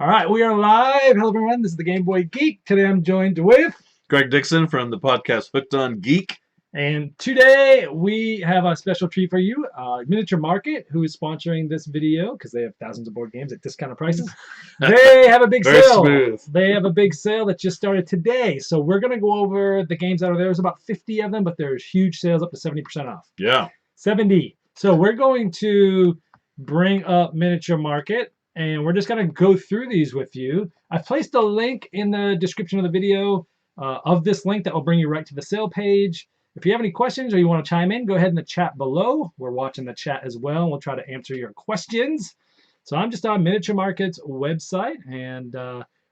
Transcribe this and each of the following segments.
All right, we are live. Hello, everyone. This is the Game Boy Geek. Today I'm joined with, Greg Dixon from the podcast Hooked on Geek. and today we have a special treat for you. Miniature Market, who is sponsoring this video because they have thousands of board games at discounted prices. They have a big Very sale. smooth. They have a big sale that just started today. So we're going to go over the games that are there. There's about 50 of them, but there's huge sales up to 70% off. Yeah. 70. So we're going to bring up Miniature Market, and we're just going to go through these with you. I've placed a link in the description of the video of this link that will bring you right to the sale page. If you have any questions or you want to chime in, go ahead in the chat below. We're watching the chat as well, and we'll try to answer your questions. So I'm just on Miniature Market's website, and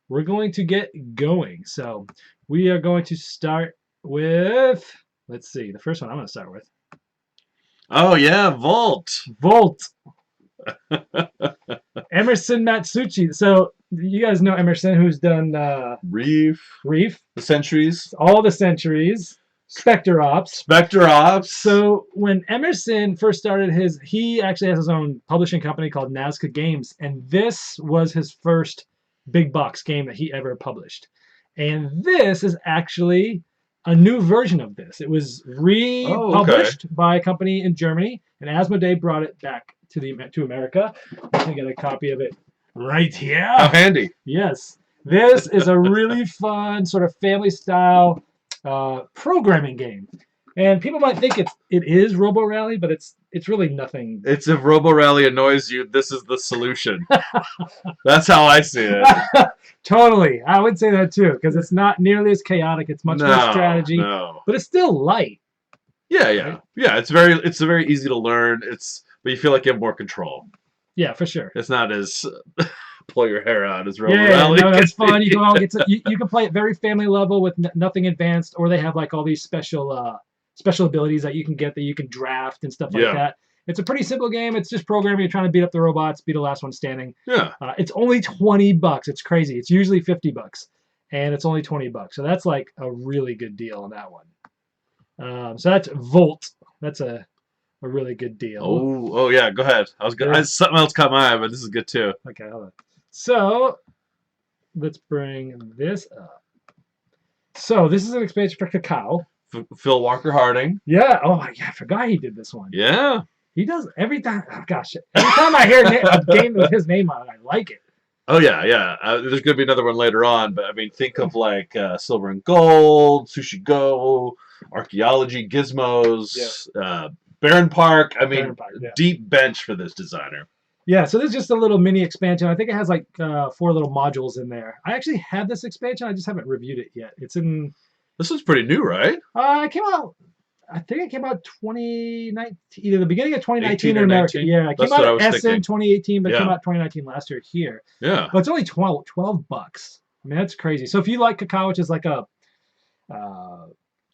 we're going to get going. So we are going to start with, let's see, the first one I'm going to start with. Oh, yeah, Vault. Volt. Emerson Matsuuchi. So you guys know Emerson, who's done Reef. The Centuries. all the Centuries, Spectre Ops. So when Emerson first started he actually has his own publishing company called Nazca Games, and this was his first big box game that he ever published. And this is actually a new version of this. It was republished by a company in Germany, and Asmodee brought it back to America. I get a copy of it right here. How handy. Yes. This is a really fun sort of family-style programming game. And people might think it is Robo Rally, but it's really nothing. It's if Robo Rally annoys you, this is the solution. That's how I see it. Totally. I would say that too, because it's not nearly as chaotic. It's much more strategy, but it's still light. Yeah, yeah. Right? Yeah, it's very easy to learn. But you feel like you have more control. Yeah, for sure. It's not as pull your hair out as Robo Rally. No, that's fun. You can all you can play it very family level with nothing advanced, or they have like all these special abilities that you can get that you can draft and stuff like that. It's a pretty simple game. It's just programming. You're trying to beat up the robots, be the last one standing. Yeah. It's only $20. It's crazy. It's usually $50, and it's only $20. So that's like a really good deal on that one. So that's Volt. That's a really good deal. Oh yeah. Go ahead. I was good. Something else caught my eye, but this is good too. Okay, hold on. So let's bring this up. So this is an expansion for Cacao. Phil Walker Harding. Yeah. Oh yeah, I forgot he did this one. Yeah. He does every time. Oh, gosh, every time I hear a game with his name on it, I like it. Oh yeah, yeah. There's gonna be another one later on, but I mean, think of like Silver and Gold, Sushi Go, Archaeology, Gizmos, Barron Park. I mean, deep bench for this designer. Yeah, so this is just a little mini expansion. I think it has like 4 little modules in there. I actually had this expansion. I just haven't reviewed it yet. It's in. This was pretty new, right? It came out. I think it came out 2019, either the beginning of 2019 or America. 19? Yeah, it came out at Essen 2018, but it came out 2019 last year here. Yeah. But it's only $12. I mean, that's crazy. So if you like Cacao, which is like a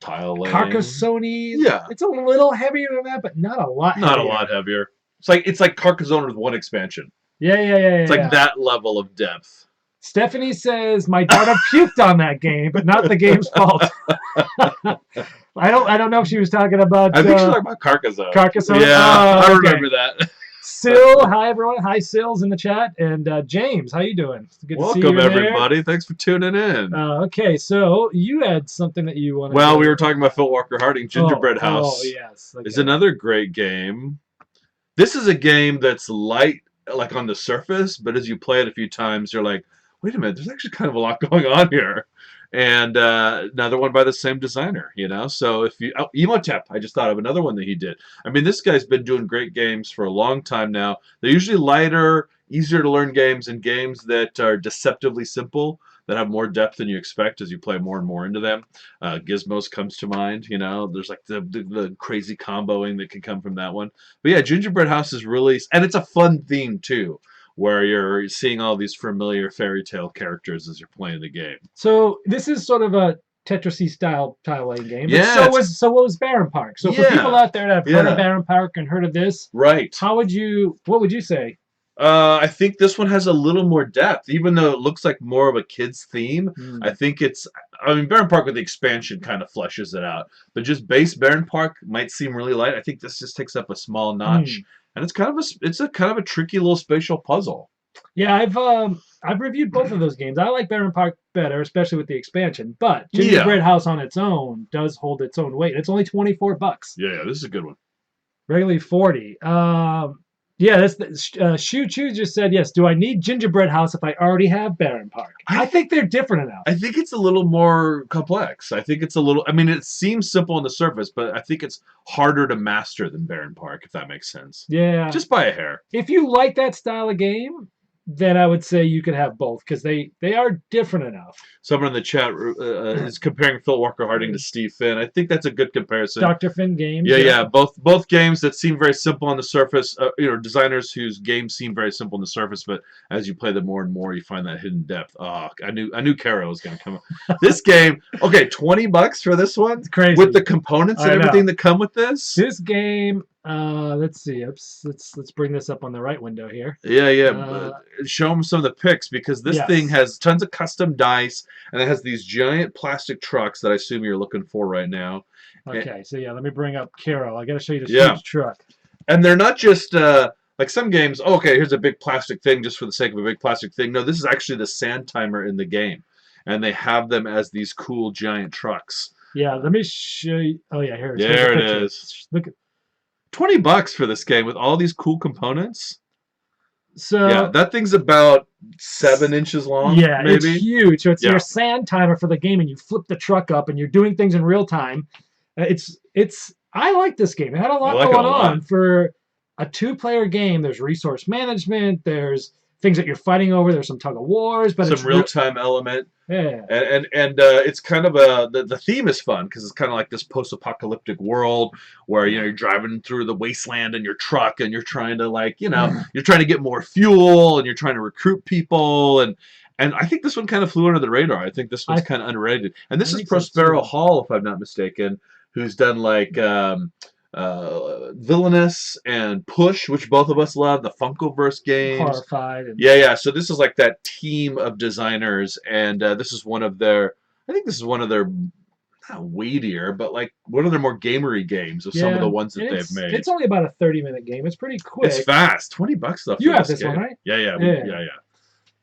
tile laying. Carcassonne, yeah, it's a little heavier than that, but not a lot. Not a lot heavier. It's like Carcassonne with one expansion. Yeah. It's like that level of depth. Stephanie says my daughter puked on that game, but not the game's fault. I don't know if she was talking about. I think she's talking about Carcassonne. Carcassonne. Yeah, I remember that. Sil, hi everyone. Hi Sil's in the chat, and James, how you doing? Good to see you. Welcome everybody. Thanks for tuning in. Okay, so you had something that you wanted. Well, we were talking about Phil Walker Harding, Gingerbread House. Oh yes, is another great game. This is a game that's light, like on the surface, but as you play it a few times, you're like, wait a minute, there's actually kind of a lot going on here. And another one by the same designer, So if you Emotep, I just thought of another one that he did. I mean, this guy's been doing great games for a long time now. They're usually lighter, easier to learn games, and games that are deceptively simple, that have more depth than you expect as you play more and more into them. Gizmos comes to mind, There's like the crazy comboing that can come from that one. But yeah, Gingerbread House is really, and it's a fun theme too, where you're seeing all these familiar fairy tale characters as you're playing the game. So this is sort of a Tetris style tile laying game. Yeah. So what was Barron Park? So for people out there that have heard of Barron Park and heard of this, right? What would you say? I think this one has a little more depth, even though it looks like more of a kid's theme. I think Barron Park with the expansion kind of fleshes it out, but just base Barron Park might seem really light. I think this just takes up a small notch, and it's kind of a tricky little spatial puzzle. Yeah, I've reviewed both of those games. I like Baron Park better, especially with the expansion. But Yeah. Gingerbread House on its own does hold its own weight. It's only $24. Yeah, this is a good one. Regularly 40. Yeah, that's Shu Chu just said yes. Do I need Gingerbread House if I already have Baron Park? I think they're different enough. I think it's a little more complex. I think it's a little. I mean, it seems simple on the surface, but I think it's harder to master than Baron Park, if that makes sense. Yeah. Just by a hair. If you like that style of game, then I would say you could have both because they are different enough. Someone in the chat is comparing Phil Walker Harding to Steve Finn. I think that's a good comparison. Dr. Finn games. Yeah. Both games that seem very simple on the surface. Designers whose games seem very simple on the surface, but as you play them more and more, you find that hidden depth. Oh, I knew Caro was going to come up. This game, okay, $20 for this one. It's crazy with the components and everything that come with this. This game. Let's see. Let's bring this up on the right window here. Yeah. Show them some of the pics because this thing has tons of custom dice and it has these giant plastic trucks that I assume you're looking for right now. Okay, so let me bring up Caro. I got to show you this huge truck. And they're not just like some games. Oh, okay, here's a big plastic thing just for the sake of a big plastic thing. No, this is actually the sand timer in the game, and they have them as these cool giant trucks. Yeah, let me show you. Oh yeah, here. There it is. Look at. $20 for this game with all these cool components. So yeah, that thing's about 7 inches long. Yeah, maybe. It's huge. So it's your sand timer for the game, and you flip the truck up, and you're doing things in real time. I like this game. It had a lot going on for a 2-player game. There's resource management. There's things that you're fighting over. There's some tug of wars, but some real-time element. Yeah, and it's kind of the theme is fun because it's kind of like this post-apocalyptic world where you're driving through the wasteland in your truck and you're trying to you're trying to get more fuel and you're trying to recruit people and I think this one kind of flew under the radar. I think this one's kind of underrated. And this is Prospero Hall, if I'm not mistaken, who's done like Villainous and Push, which both of us love, the Funkoverse games. Horrified. Yeah. So this is like that team of designers, and this is one of their. I think this is one of their not weightier, but like one of their more gamery games of some of the ones that they've made. It's only about a 30-minute game. It's pretty quick. It's fast. $20 though. You have this one, right? Yeah.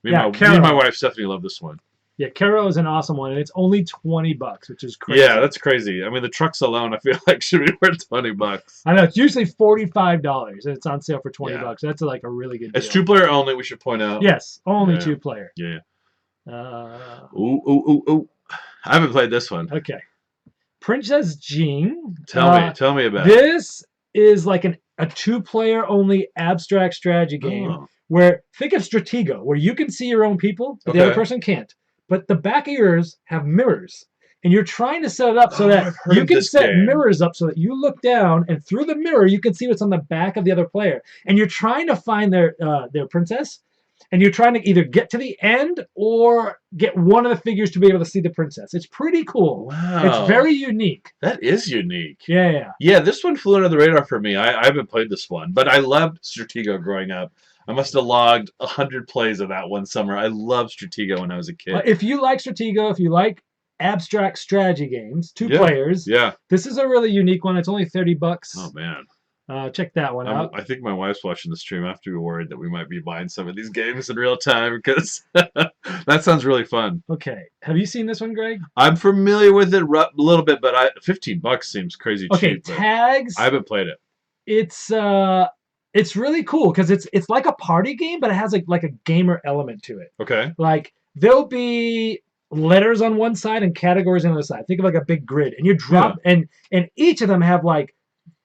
Me and my wife Stephanie love this one. Yeah, Caro is an awesome one, and it's only $20, which is crazy. Yeah, that's crazy. I mean, the trucks alone, I feel like should be worth $20. I know it's usually $45, and it's on sale for $20. That's like a really good deal. It's 2-player only. We should point out. Yes, only 2-player. Yeah. Ooh. I haven't played this one. Okay. Princess Jean. Tell me about it. This is like a 2-player only abstract strategy game where think of Stratego, where you can see your own people, but the other person can't. But the back of yours have mirrors, and you're trying to set it up so that you can set mirrors up so that you look down, and through the mirror you can see what's on the back of the other player. And you're trying to find their princess, and you're trying to either get to the end or get one of the figures to be able to see the princess. It's pretty cool. Wow. It's very unique. That is unique. Yeah. Yeah, this one flew under the radar for me. I haven't played this one, but I loved Stratego growing up. I must have logged 100 plays of that one summer. I loved Stratego when I was a kid. If you like Stratego, if you like abstract strategy games, 2 players, this is a really unique one. It's only $30. Oh, man. Check that one out. I think my wife's watching the stream. I have to be worried that we might be buying some of these games in real time because that sounds really fun. Okay. Have you seen this one, Greg? I'm familiar with it a little bit, but $15 seems crazy cheap. Okay, Tags. I haven't played it. It's really cool because it's like a party game, but it has like a gamer element to it. Okay. Like there'll be letters on one side and categories on the other side. Think of like a big grid, and you drop and each of them have like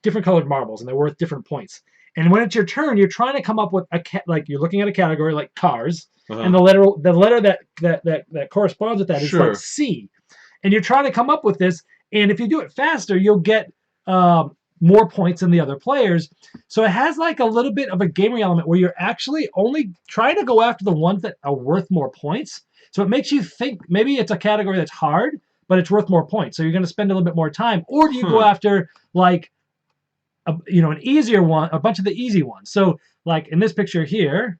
different colored marbles, and they're worth different points. And when it's your turn, you're trying to come up with like you're looking at a category like cars, and the letter that corresponds with that is like C, and you're trying to come up with this. And if you do it faster, you'll get more points than the other players. So it has like a little bit of a gaming element where you're actually only trying to go after the ones that are worth more points. So it makes you think maybe it's a category that's hard, but it's worth more points. So you're going to spend a little bit more time. Or do you go after like, an easier one, a bunch of the easy ones. So like in this picture here,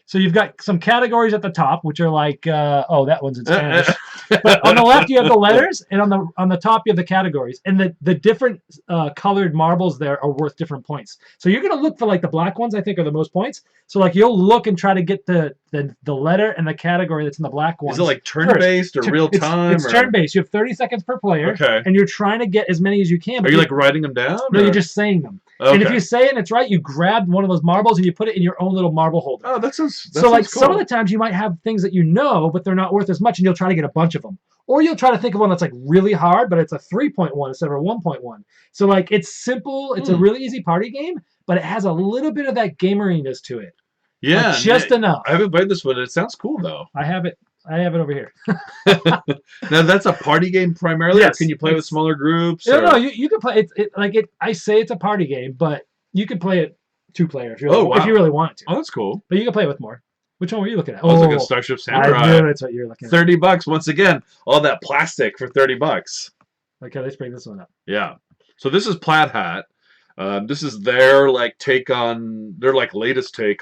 so you've got some categories at the top, which are like, that one's in Spanish. But on the left you have the letters, and on the top you have the categories, and the different colored marbles there are worth different points. So you're gonna look for like the black ones. I think are the most points. So like you'll look and try to get the letter and the category that's in the black ones. Is it like turn-based or real time? It's turn-based. You have 30 seconds per player, Okay. and you're trying to get as many as you can. Are you like writing them down? No, or? you're just saying them. Okay. And if you say it and it's right, you grab one of those marbles and you put it in your own little marble holder. Oh, that sounds so like cool. Some of the times you might have things that you know, but they're not worth as much, and you'll try to get a bunch of them. Or you'll try to think of one that's like really hard, but it's a 3.1 instead of a 1.1. So like it's simple. It's a really easy party game, but it has a little bit of that gameriness to it. Yeah, like just enough. I haven't played this one. It sounds cool though. I have it over here. Now that's a party game primarily. Yes, or can you play with smaller groups? No, you can play it. I say it's a party game, but you can play it 2-player if you really want to. Oh, that's cool. But you can play it with more. Which one were you looking at? I was looking at Starship Samurai. I knew that's what you were looking at. $30 once again. All that plastic for $30. Okay, let's bring this one up. Yeah. So this is Plaid Hat. This is their latest take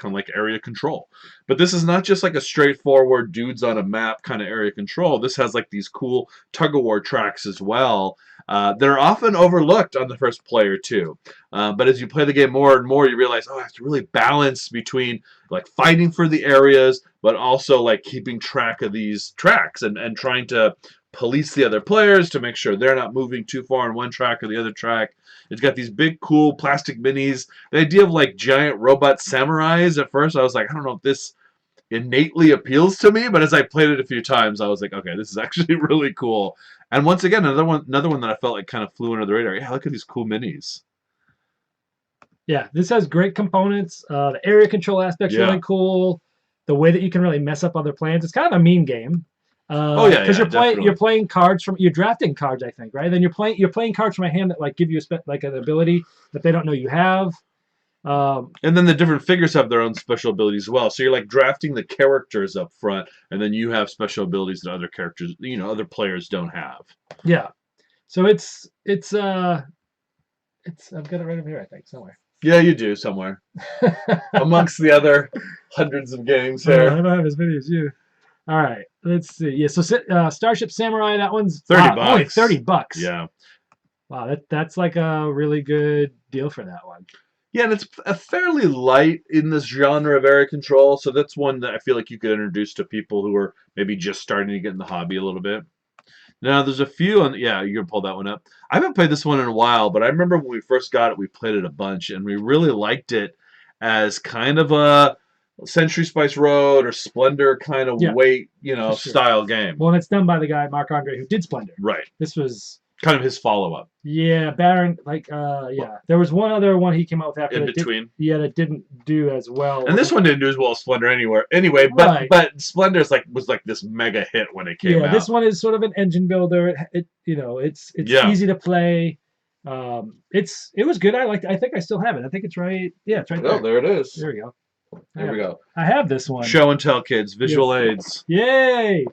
on like area control. But this is not just like a straightforward dudes on a map kind of area control. This has like these cool tug of war tracks as well. That are often overlooked on the first player too. But as you play the game more and more, you realize, oh, I have to really balance between like fighting for the areas, but also like keeping track of these tracks and trying to police the other players to make sure they're not moving too far on one track or the other track. It's got these big, cool plastic minis. The idea of like giant robot samurais at first, I was like, I don't know if this innately appeals to me, but as I played it a few times, I was like, okay, this is actually really cool. And once again, another one that I felt like kind of flew under the radar. Yeah, look at these cool minis. Yeah, this has great components. The area control aspect's really cool. The way that you can really mess up other plans. It's kind of a mean game. Because you're playing cards you're drafting cards, I think, right? Then you're playing cards from a hand that like give you like an ability that they don't know you have. And then the different figures have their own special abilities as well. So you're like drafting the characters up front, and then you have special abilities that other characters, other players don't have. Yeah. So it's I've got it right over here, I think, somewhere. Yeah, you do somewhere amongst the other hundreds of games here. I don't have as many as you. All right, let's see. Yeah, so Starship Samurai, that one's $30. Only $30. Yeah. Wow, that's like a really good deal for that one. Yeah, and it's a fairly light in this genre of area control, so that's one that I feel like you could introduce to people who are maybe just starting to get in the hobby a little bit. Now, there's a few, yeah, you can pull that one up. I haven't played this one in a while, but I remember when we first got it, we played it a bunch, and we really liked it as kind of a Century Spice Road or Splendor kind of style game. Well, and it's done by the guy, Mark Andre, who did Splendor. Right. This was kind of his follow-up. Yeah, Baron, there was one other one he came out with after that didn't do as well. And this one didn't do as well as Splendor anyway, but Splendor was like this mega hit when it came out. Yeah, this one is sort of an engine builder. It's easy to play. It was good. I think I still have it. I think it's right. Yeah, it's right there. Oh, there it is. There we go. There we go. I have this one. Show and tell, kids. Visual aids. Yay!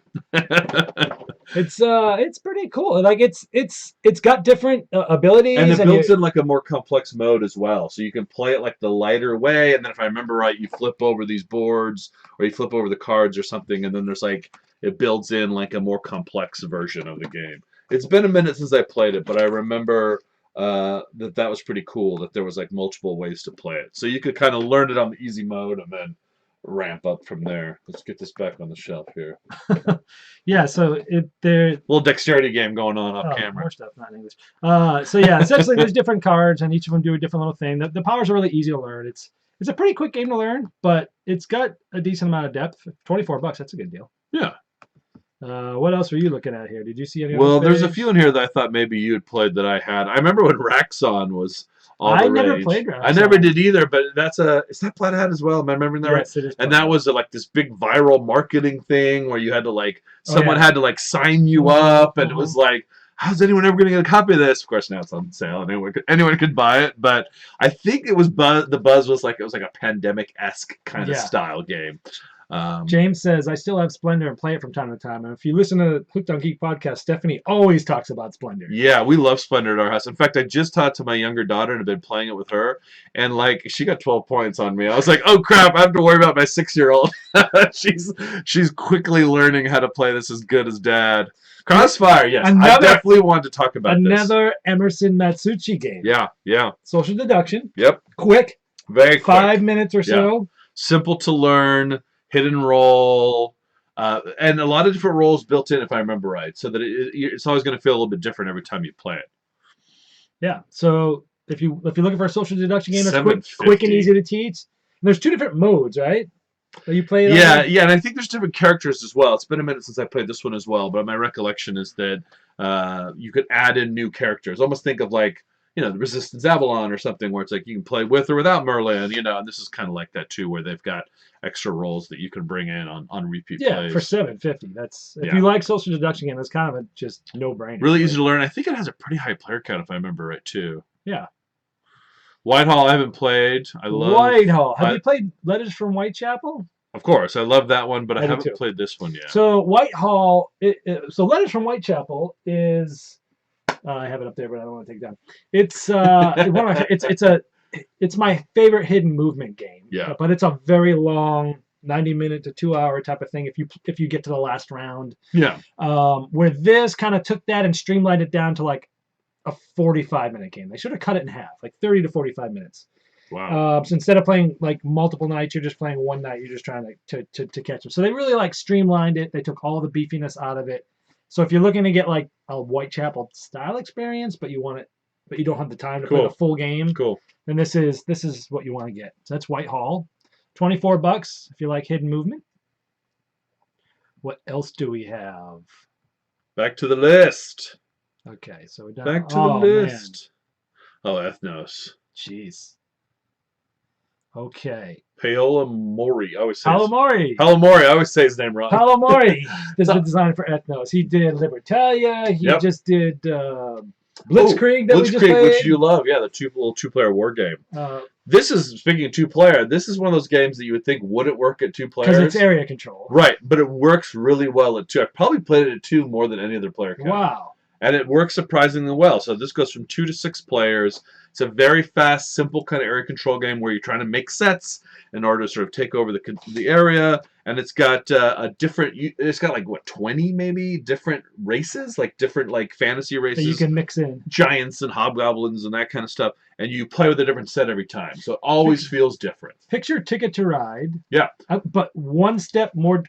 It's pretty cool. Like it's got different abilities, and it builds in like a more complex mode as well. So you can play it like the lighter way, and then if I remember right, you flip over these boards or you flip over the cards or something, and then there's like it builds in like a more complex version of the game. It's been a minute since I played it, but I remember that was pretty cool that there was like multiple ways to play it. So you could kind of learn it on the easy mode and then ramp up from there. Let's get this back on the shelf here. Yeah, so there little dexterity game going on off camera. More stuff, not in English. So yeah, essentially there's different cards and each of them do a different little thing. The powers are really easy to learn. It's a pretty quick game to learn, but it's got a decent amount of depth. $24, that's a good deal. Yeah. What else were you looking at here? Did you see any? Well, there's a few in here that I thought maybe you had played that I had. I remember when Raxon was all the rage. I never played Raxon. I never did either, but is that Plaid Hat as well? Am I remembering that right? Yes, it is. And that was like this big viral marketing thing where you had to like someone had to like sign you up, and it was like, how's anyone ever going to get a copy of this? Of course, now it's on sale, and anyone could buy it. But I think it was the buzz was like it was like a pandemic-esque kind of style game. James says, I still have Splendor and play it from time to time. And if you listen to Hooked on Geek podcast, Stephanie always talks about Splendor. Yeah, we love Splendor at our house. In fact, I just taught to my younger daughter and have been playing it with her. And, like, she got 12 points on me. I was like, oh, crap, I have to worry about my 6-year-old. she's quickly learning how to play this as good as Dad. Crossfire, yes. I definitely want to talk about this. Another Emerson Matsuuchi game. Yeah. Social deduction. Yep. Quick. Very quick. 5 minutes or so. Simple to learn, hit and roll, and a lot of different roles built in, if I remember right, so that it's always going to feel a little bit different every time you play it. Yeah. So if you're looking for a social deduction game that's quick and easy to teach, there's 2 different modes, right? That you play. Yeah, and I think there's different characters as well. It's been a minute since I played this one as well, but my recollection is that you could add in new characters. Almost think of like, the Resistance Avalon or something, where it's like you can play with or without Merlin, and this is kind of like that too, where they've got extra roles that you can bring in on repeat plays. Yeah, for $7.50. That's if you like social deduction game, that's kind of a just no-brainer. Really easy to learn. I think it has a pretty high player count, if I remember right too. Yeah. Whitehall I haven't played. I love Whitehall. Have you played Letters from Whitechapel? Of course, I love that one, but I haven't played this one yet. So Whitehall, so Letters from Whitechapel is, I have it up there, but I don't want to take it down. It's one of my, it's my favorite hidden movement game. Yeah. But it's a very long, 90-minute to 2-hour type of thing. If you get to the last round. Yeah. Where this kind of took that and streamlined it down to like a 45-minute game. They should have cut it in half, like 30 to 45 minutes. Wow. So instead of playing like multiple nights, you're just playing one night. You're just trying to catch them. So they really like streamlined it. They took all the beefiness out of it. So if you're looking to get like a Whitechapel style experience, but you don't have the time to play the full game, then this is what you want to get. So that's Whitehall, $24 if you like hidden movement. What else do we have? Back to the list. Okay, so we're done. Back to the list. Man. Oh, Ethnos. Jeez. Okay. Paola Mori. I always say Palomori. I always say his name wrong. Palomori is the designer for Ethnos. He did Libertalia. He just did Blitzkrieg that we just played. Which you love. Yeah, the two-player war game. This is, speaking of two-player, this is one of those games that you would think wouldn't work at 2 players. Because it's area control. Right, but it works really well at 2. I've probably played it at 2 more than any other player can. Wow. And it works surprisingly well. So this goes from 2 to 6 players. It's a very fast, simple kind of area control game where you're trying to make sets in order to sort of take over the area. And it's got it's got like, 20 maybe different races, like different like fantasy races. That you can mix in. Giants and hobgoblins and that kind of stuff. And you play with a different set every time. So it always feels different. Picture Ticket to Ride. Yeah. But one step more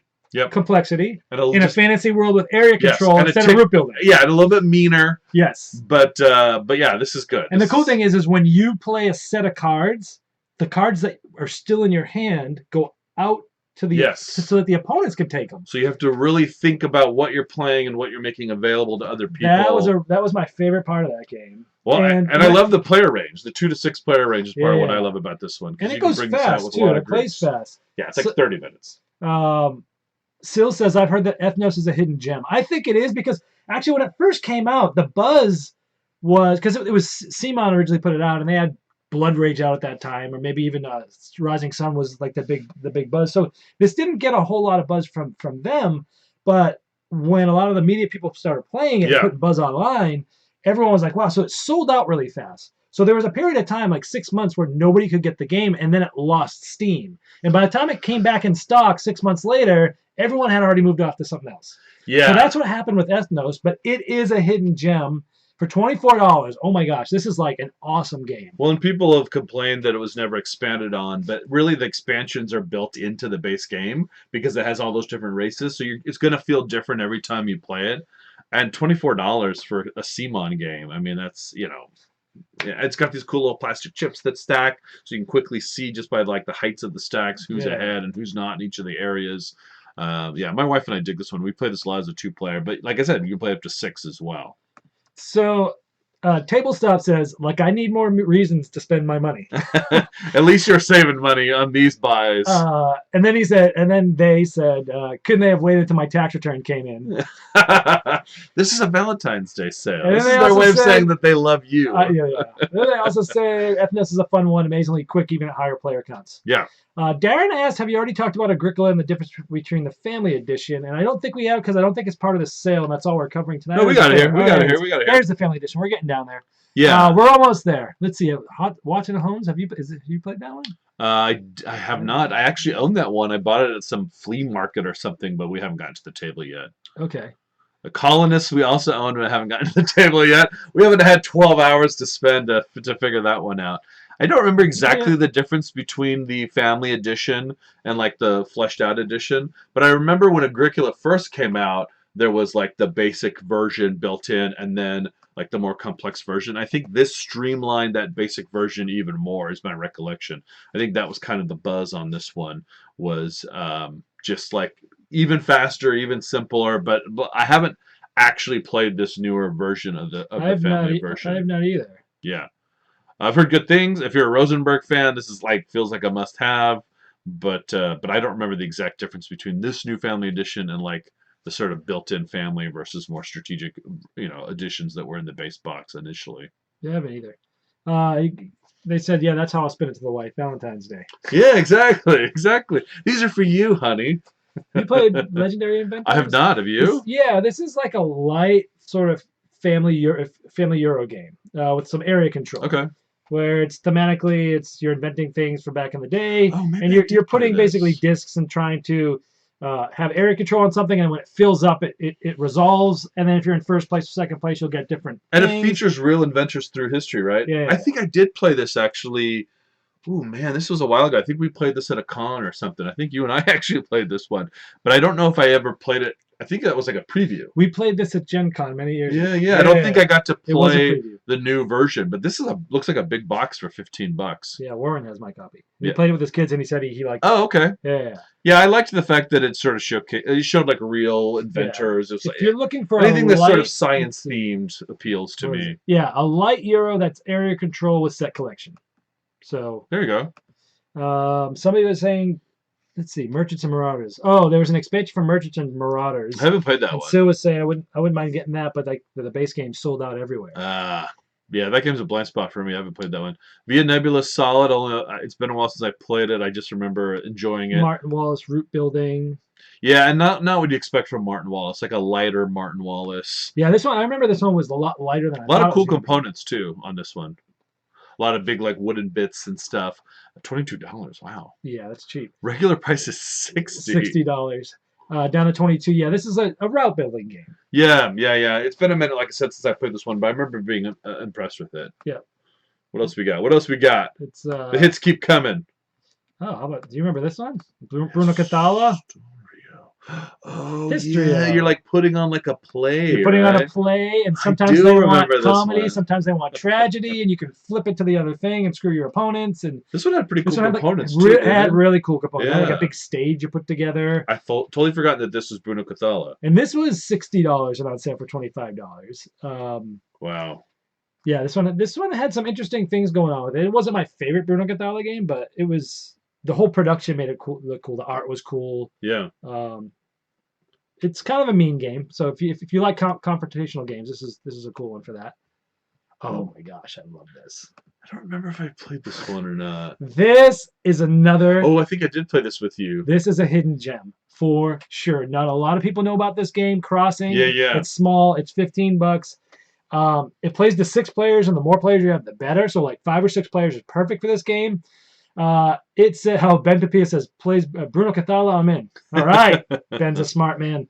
complexity in a fantasy world with area control and instead of root building. Yeah, and a little bit meaner. Yes. But yeah, this is good. And the cool thing is when you play a set of cards, the cards that are still in your hand go out to the so that the opponents can take them. So you have to really think about what you're playing and what you're making available to other people. That was my favorite part of that game. Well, and I love the player range. The 2 to 6 player range is part of what I love about this one. And it goes fast too. It plays fast. Yeah, it's like 30 minutes. Sil says, I've heard that Ethnos is a hidden gem. I think it is because actually when it first came out, the buzz was, because it was CMON originally put it out and they had Blood Rage out at that time, or maybe even Rising Sun was like the big buzz. So this didn't get a whole lot of buzz from them, but when a lot of the media people started playing it and putting buzz online, everyone was like, wow, so it sold out really fast. So there was a period of time, like 6 months, where nobody could get the game, and then it lost steam. And by the time it came back in stock 6 months later, everyone had already moved off to something else. Yeah. So that's what happened with Ethnos, but it is a hidden gem for $24. Oh my gosh, this is like an awesome game. Well, and people have complained that it was never expanded on, but really the expansions are built into the base game because it has all those different races. So it's going to feel different every time you play it. And $24 for a CMON game, I mean, that's, it's got these cool little plastic chips that stack, so you can quickly see just by like the heights of the stacks who's ahead and who's not in each of the areas. Yeah, my wife and I dig this one. We play this a lot as a 2-player, but like I said, you can play up to 6 as well. So Table Stop says, like, I need more reasons to spend my money. At least you're saving money on these buys. And then they said, couldn't they have waited till my tax return came in? This is a Valentine's Day sale. And This then is they their also way of said- saying that they love you. Yeah. Then they also say FNES is a fun one, amazingly quick, even at higher player counts. Yeah. Darren asked, have you already talked about Agricola and the difference between the family edition? And I don't think we have, because I don't think it's part of the sale, and that's all we're covering tonight. No, we got it here. We got it here. There's the family edition. We're getting down there. Yeah. We're almost there. Let's see. Watching the Homes, have you played that one? I have not. I actually own that one. I bought it at some flea market or something, but we haven't gotten to the table yet. Okay. The Colonists we also own, but haven't gotten to the table yet. We haven't had 12 hours to spend to figure that one out. I don't remember exactly the difference between the family edition and like the fleshed out edition, but I remember when Agricola first came out, there was like the basic version built in and then like the more complex version. I think this streamlined that basic version even more, is my recollection. I think that was kind of the buzz on this one, was just like even faster, even simpler, but I haven't actually played this newer version of the family version. I have not either. Yeah. I've heard good things. If you're a Rosenberg fan, this is feels like a must-have, but I don't remember the exact difference between this new family edition and like the sort of built-in family versus more strategic, additions that were in the base box initially. Yeah, I haven't either. They said, yeah, that's how I'll spin it to the wife, Valentine's Day. Yeah, exactly. These are for you, honey. You played Legendary Inventors? I have not. Have you? This is like a light sort of family Euro game with some area control. Okay. Where it's thematically, you're inventing things from back in the day, Oh, and you're putting basically discs and trying to have area control on something, and when it fills up, it resolves, and then if you're in first place or second place, you'll get different And things. it features real inventors through history, right? Yeah. I think I did play this actually. Oh man, this was a while ago. I think we played this at a con or something. I think you and I actually played this one, but I don't know if I ever played it. I think that was like a preview. We played this at Gen Con many years ago. Yeah. I don't think I got to play preview. the new version, but this looks like a big box for $15. Yeah, Warren has my copy. He played it with his kids, and he said he liked it. Oh, okay. Yeah. Yeah, I liked the fact that it sort of showed like real inventors. Yeah. If you're looking for anything that's sort of science themed appeals to me. Yeah, a light Euro that's area control with set collection. So there you go. Somebody was saying, let's see, Merchants and Marauders. Oh, there was an expansion for Merchants and Marauders. I haven't played that one. Sue was saying I wouldn't mind getting that, but like the base game sold out everywhere. Yeah, that game's a blind spot for me. I haven't played that one. Via Nebula, solid. Only it's been a while since I played it. I just remember enjoying it. Martin Wallace root building. Yeah, and not what you'd expect from Martin Wallace, like a lighter Martin Wallace. Yeah, this one I remember. This one was a lot lighter than I thought. A lot of cool components too on this one. A lot of big like wooden bits and stuff. $22. Wow. Yeah, that's cheap. Regular price is $60. $60. Down to 22. Yeah, this is a route building game. Yeah. It's been a minute, like I said, since I played this one, but I remember being impressed with it. Yeah. What else we got? It's the hits keep coming. Oh, how about? Do you remember this one? Bruno Cathala. Oh, History. Yeah. You're like putting on like a play. You're putting on a play, and sometimes they want comedy, sometimes they want tragedy, and you can flip it to the other thing and screw your opponents. And this one had pretty cool components too. It had really cool components. Yeah. Like a big stage you put together. I totally forgot that this was Bruno Cathala. And this was $60 and on sale for $25. Wow. Yeah, this one had some interesting things going on with it. It wasn't my favorite Bruno Cathala game, but it was, the whole production made it look cool. The art was cool. Yeah. It's kind of a mean game, so if you like confrontational games, this is a cool one for that. Oh my gosh, I love this. I don't remember if I played this one or not. This is another. Oh, I think I did play this with you. This is a hidden gem for sure. Not a lot of people know about this game. Crossing. Yeah. It's small. It's $15. It plays to 6 players, and the more players you have, the better. So like 5 or 6 players is perfect for this game. It's how Ben Tapia says, plays Bruno Cathala, I'm in. All right. Ben's a smart man.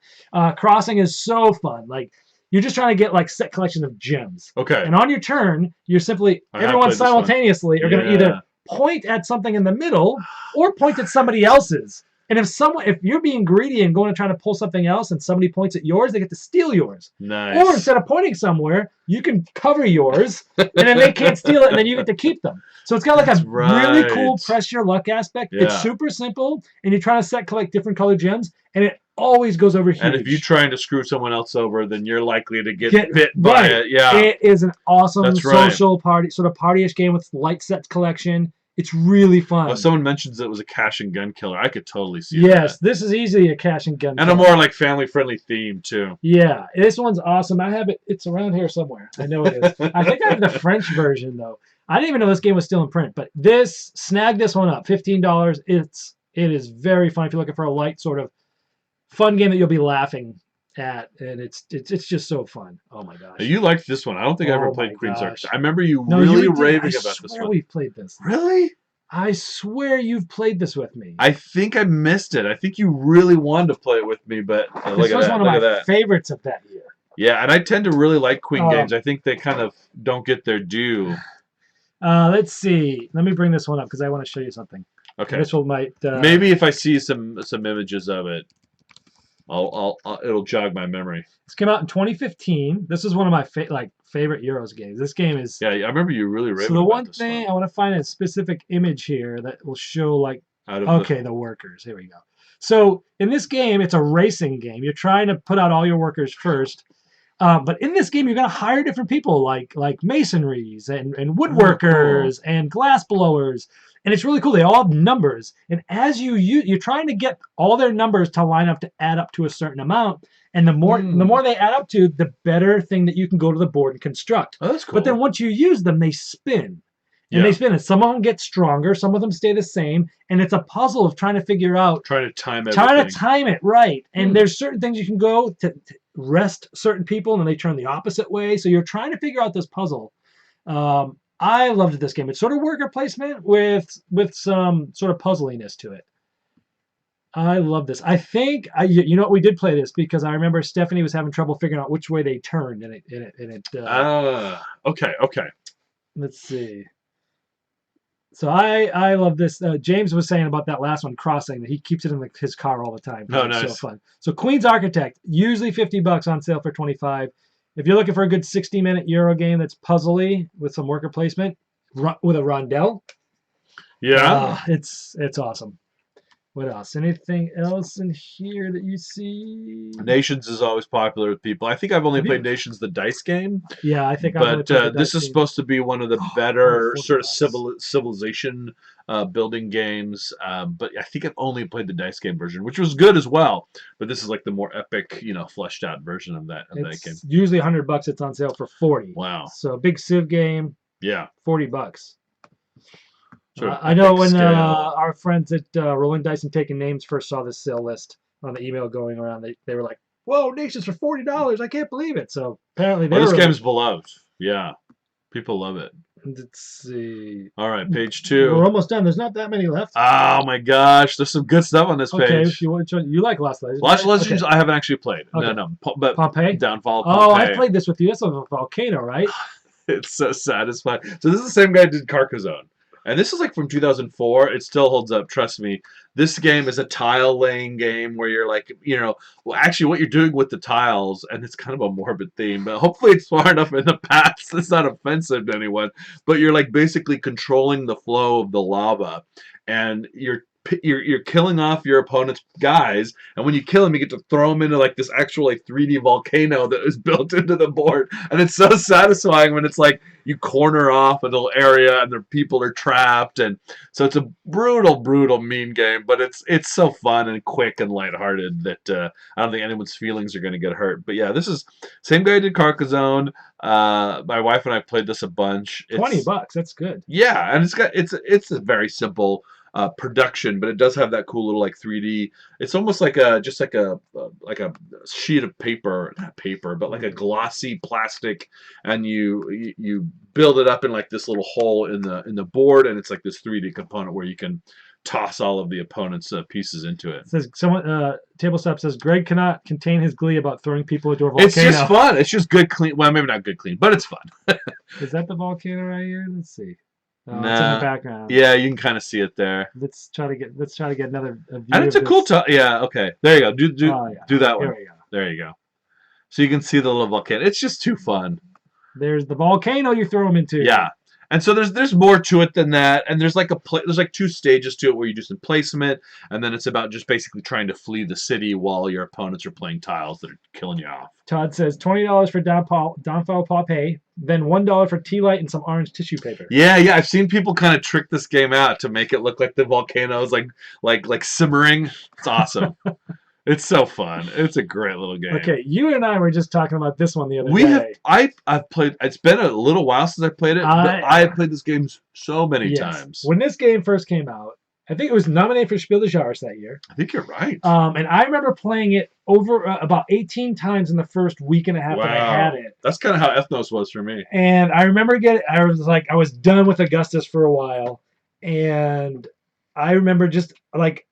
Crossing is so fun. Like, you're just trying to get like set collection of gems. Okay. And on your turn, you're simply, everyone simultaneously are going to either point at something in the middle or point at somebody else's. And if you're being greedy and going to try to pull something else and somebody points at yours, they get to steal yours. Nice. Or instead of pointing somewhere, you can cover yours and then they can't steal it and then you get to keep them. So it's got like That's a really cool right. press your luck aspect. Yeah. It's super simple and you're trying to collect different colored gems and it always goes over huge. And if you're trying to screw someone else over, then you're likely to get bit by it. Yeah. It is an awesome That's right. social party, sort of partyish game with light sets collection. It's really fun. Oh, someone mentions it was a cash and gun killer. I could totally see Yes, that. this is easily a cash and gun And killer. a more like family-friendly theme, too. Yeah, this one's awesome. I have it. It's around here somewhere. I know it is. I think I have the French version, though. I didn't even know this game was still in print, but snag this one up. $15. It is very fun if you're looking for a light sort of fun game that you'll be laughing at, and it's just so fun. Oh my gosh! You liked this one. I don't think I ever played Queen's gosh. Architect. I remember you really raving about this one. We've played this. Really? I swear you've played this with me. I think I missed it. I think you really wanted to play it with me, but this was one of my favorites of that year. Yeah, and I tend to really like Queen games. I think they kind of don't get their due. Let's see. Let me bring this one up because I want to show you something. Okay. This one might. Maybe if I see some images of it, it'll jog my memory. This came out in 2015. This is one of my favorite Euros games. This game is. Yeah, I remember you really raving So the about one this thing I want to find a specific image here that will show the workers. Here we go. So in this game, it's a racing game. You're trying to put out all your workers first. But in this game, you're going to hire different people like masonries and woodworkers and glass blowers. And it's really cool. They all have numbers. And as you're trying to get all their numbers to line up to add up to a certain amount. And the more they add up to, the better thing that you can go to the board and construct. Oh, that's cool. But then once you use them, they spin. And they spin. And some of them get stronger. Some of them stay the same. And it's a puzzle of trying to figure out. Trying to time everything. Trying to time it right. And there's certain things you can go to rest certain people, and then they turn the opposite way. So you're trying to figure out this puzzle. I loved this game. It's sort of worker placement with some sort of puzzliness to it. I love this. I think you know what, we did play this because I remember Stephanie was having trouble figuring out which way they turned, and it. Okay. Let's see. So I love this. James was saying about that last one, Crossing, that he keeps it in his car all the time. Oh, nice. Nice. So fun. So Queen's Architect, usually $50 on sale for $25. If you're looking for a good 60-minute Euro game that's puzzly with some worker placement, with a rondel. Yeah. It's awesome. What else? Anything else in here that you see? Nations is always popular with people. I think I've only played Nations, the dice game. Yeah, I think I've only played the dice game. Supposed to be one of the better sort of civilization building games. But I think I've only played the dice game version, which was good as well. But this is like the more epic, fleshed out version of that game. Usually $100. It's on sale for $40. Wow. So a big Civ game. Yeah. $40. I know when our friends at Rolling Dice and Taking Names first saw this sale list on the email going around, they were like, "Whoa, Nations for $40! I can't believe it!" So apparently, this game's beloved. Yeah, people love it. Let's see. All right, page 2. We're almost done. There's not that many left. Oh my gosh, there's some good stuff on this page. Okay, you like Lost Legends? Lost Legends, I haven't actually played. Okay. No, but Pompeii? Downfall of Pompeii. Oh, I played this with you. That's a volcano, right? It's so satisfying. So this is the same guy who did Carcassonne. And this is like from 2004. It still holds up. Trust me. This game is a tile laying game where you're like, actually what you're doing with the tiles, and it's kind of a morbid theme, but hopefully it's far enough in the past it's not offensive to anyone. But you're like basically controlling the flow of the lava, and you're killing off your opponent's guys, and when you kill them, you get to throw them into like this actual 3D volcano that is built into the board, and it's so satisfying when it's like you corner off a little area and the people are trapped, and so it's a brutal, mean game, but it's so fun and quick and lighthearted that I don't think anyone's feelings are going to get hurt. But yeah, this is same guy who did Carcassonne. My wife and I played this a bunch. $20. That's good. Yeah, and it's a very simple production, but it does have that cool little 3D. It's almost like a sheet of paper, not paper, but like a glossy plastic, and you build it up in like this little hole in the board, and it's like this 3D component where you can toss all of the opponent's pieces into it. It says Tabletop says Greg cannot contain his glee about throwing people into a volcano. It's just fun. It's just good, clean. Well, maybe not good, clean, but it's fun. Is that the volcano right here? Let's see. Oh, it's in the Nah. background. Yeah, you can kind of see it there. Let's try to get another And view it's of a cool this. time. Yeah, okay. There you go. Oh yeah, Do that here one. we go. There you go. So you can see the little volcano. It's just too fun. There's the volcano you throw them into. Yeah. And so there's more to it than that, and there's like there's like 2 stages to it where you do some placement, and then it's about just basically trying to flee the city while your opponents are playing tiles that are killing you off. Todd says $20 for Downfall Pompeii, then $1 for tea light and some orange tissue paper. Yeah, yeah, I've seen people kind of trick this game out to make it look like the volcano is like simmering. It's awesome. It's so fun. It's a great little game. Okay, you and I were just talking about this one the other day. I've played. It's been a little while since I played it. But I have played this game so many times. When this game first came out, I think it was nominated for Spiel des Jahres that year. I think you're right. And I remember playing it over about 18 times in the first week and a half that I had it. That's kind of how Ethnos was for me. And I remember I was done with Augustus for a while, and I remember just like.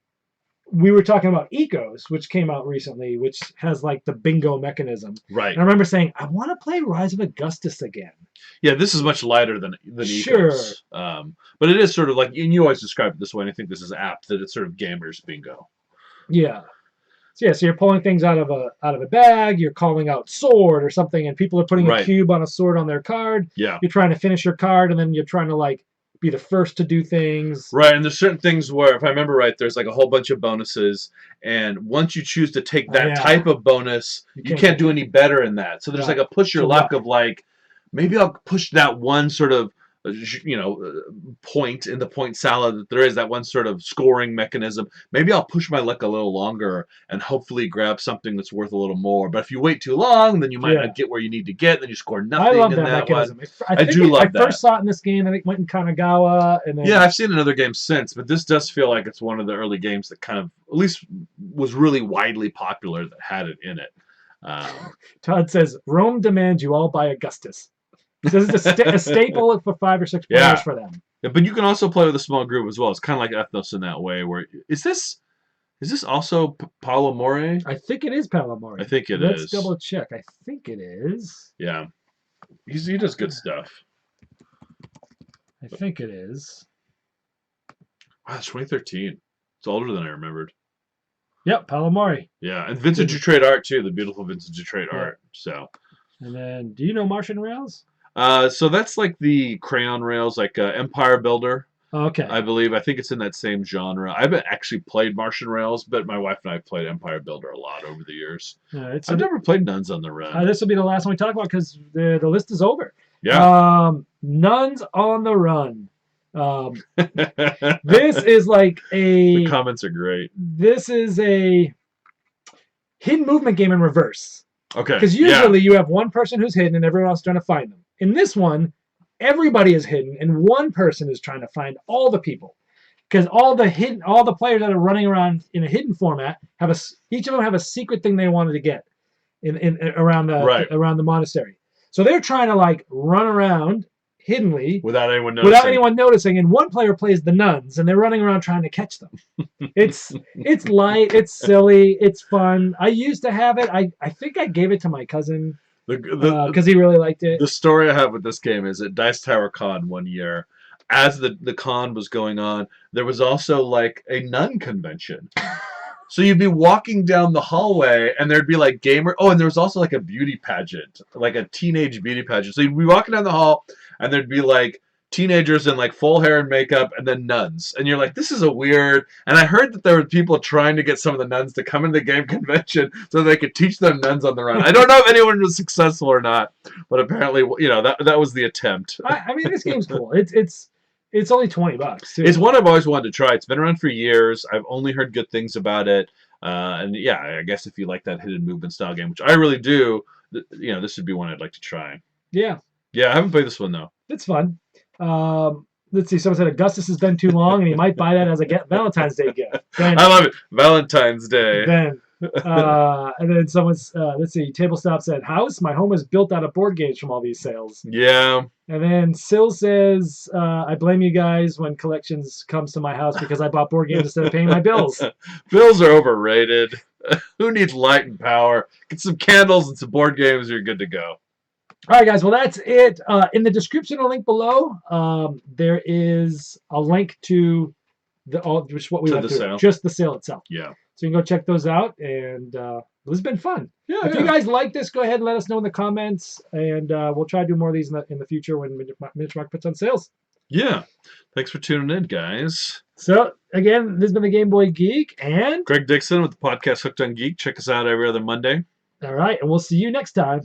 We were talking about Ecos, which came out recently, which has like the bingo mechanism. Right. And I remember saying, I want to play Rise of Augustus again. Yeah, this is much lighter than Sure. Ecos. But it is sort of like, and you always describe it this way, and I think this is apt, that it's sort of gamers bingo. Yeah. So so you're pulling things out of a bag, you're calling out sword or something, and people are putting a cube on a sword on their card. Yeah. You're trying to finish your card, and then you're trying to like be the first to do things. Right, and there's certain things where, if I remember right, there's like a whole bunch of bonuses, and once you choose to take that type of bonus, you can't do any better in that. So there's like a push your luck of like, maybe I'll push that one sort of, point in the point salad that there is, that one sort of scoring mechanism. Maybe I'll push my luck a little longer and hopefully grab something that's worth a little more. But if you wait too long, then you might not get where you need to get. Then you score nothing. I love in that mechanism. One. I first saw it in this game, and it went in Kanagawa. And then... Yeah, I've seen another game since, but this does feel like it's one of the early games that kind of, at least was really widely popular that had it in it. Todd says, Rome demands you all buy Augustus. This is a staple for 5 or 6 players for them. Yeah, but you can also play with a small group as well. It's kind of like Ethnos in that way. Where is this also Paolo More? I think it is Paolo More. I think it is. Let's double check. I think it is. Yeah, he does good stuff. I think it is. Wow, it's 2013. It's older than I remembered. Yep, Paolo More. Yeah, and vintage Detroit art too. The beautiful vintage Detroit art. So. And then, do you know Martian Rails? So that's like the crayon rails, like Empire Builder. Okay. I believe. I think it's in that same genre. I haven't actually played Martian Rails, but my wife and I have played Empire Builder a lot over the years. I've never played Nuns on the Run. This will be the last one we talk about because the list is over. Yeah. Nuns on the Run. This is like a... The comments are great. This is a hidden movement game in reverse. Okay. Because usually you have one person who's hidden and everyone else trying to find them. In this one, everybody is hidden and one person is trying to find all the people. Because all the players that are running around in a hidden format each of them have a secret thing they wanted to get around the monastery. So they're trying to like run around hiddenly without anyone noticing. And one player plays the nuns and they're running around trying to catch them. It's light, it's silly, it's fun. I used to have it. I think I gave it to my cousin because he really liked it. The story I have with this game is at Dice Tower Con one year, as the con was going on, there was also like a nun convention. So you'd be walking down the hallway and there'd be like and there was also like a beauty pageant, like a teenage beauty pageant. So you'd be walking down the hall and there'd be like teenagers in like full hair and makeup and then nuns. And you're like, this is a weird... And I heard that there were people trying to get some of the nuns to come into the game convention so they could teach them Nuns on the Run. I don't know if anyone was successful or not, but apparently, that was the attempt. I mean, this game's cool. It's only $20 too. It's one I've always wanted to try. It's been around for years. I've only heard good things about it. And yeah, I guess if you like that hidden movement style game, which I really do, this would be one I'd like to try. Yeah. Yeah, I haven't played this one though. It's fun. Let's see. Someone said Augustus has been too long, and he might buy that as a Valentine's Day gift. Ben, I love it. Valentine's Day. Ben. And then someone's let's see. Tabletop said, "House. My home is built out of board games from all these sales." Yeah. And then Sil says, "I blame you guys when collections comes to my house because I bought board games instead of paying my bills." Bills are overrated. Who needs light and power? Get some candles and some board games. You're good to go. All right, guys. Well, that's it. In the description, a link below. There is a link to just what we To went the through, sale. just the sale itself. Yeah. So you can go check those out, and this has been fun. Yeah. If you guys like this, go ahead and let us know in the comments, and we'll try to do more of these in the future when Miniature Market puts on sales. Yeah. Thanks for tuning in, guys. So again, this has been the Game Boy Geek, and Greg Dixon with the podcast Hooked on Geek. Check us out every other Monday. all right, and we'll see you next time.